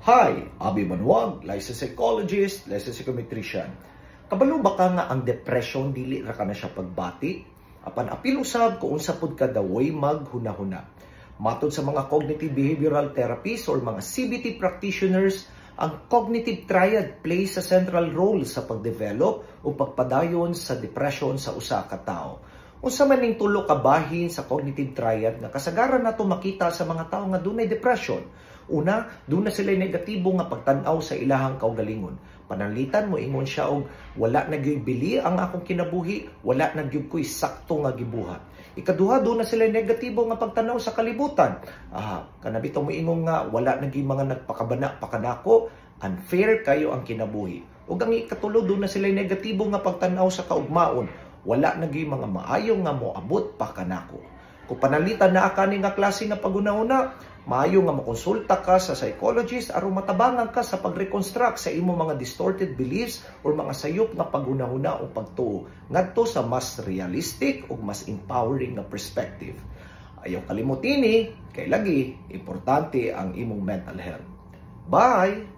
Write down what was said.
Hi, Abi Manuag, licensed psychologist, licensed psychometrician. Kabalo ba ka nga ang depression dili ra ka na siya pagbati? Apan apil usab kung unsa pud ka daway maghunahuna. Matod sa mga cognitive behavioral therapists or mga CBT practitioners, ang cognitive triad plays a central role sa pagdevelop o pagpadayon sa depression sa usa ka tawo. Unsa man ning tulo ka bahin sa cognitive triad nga kasagaran nato makita sa mga tawo nga dunay depression. Una, doon na sila negatibo nga pagtanaw sa ilahang kaugalingon. Pananglitan mo ingon siya og wala na gyud bili ang akong kinabuhi, wala na gyud ko'y sakto nga gibuhat. Ikaduha, doon na sila negatibo nga pagtanaw sa kalibutan. Kanabito mo ingon nga wala na gyud mga nagpakabana pakanako, unfair kayo ang kinabuhi. Ug ang ikatulo, doon na sila negatibo nga pagtanaw sa kaugmaon, wala na gyud mga maayo nga moabot pa kanako. Kung panalitan na akani nga klase nga pagunahuna, maayo nga makonsulta ka sa psychologist aron matabangan ka sa pag-reconstruct sa imo mga distorted beliefs or mga sayop nga pagunahuna o pagtuo ngadto sa mas realistic o mas empowering nga perspective. Ayaw kalimutini kay lagi importante ang imong mental health. Bye.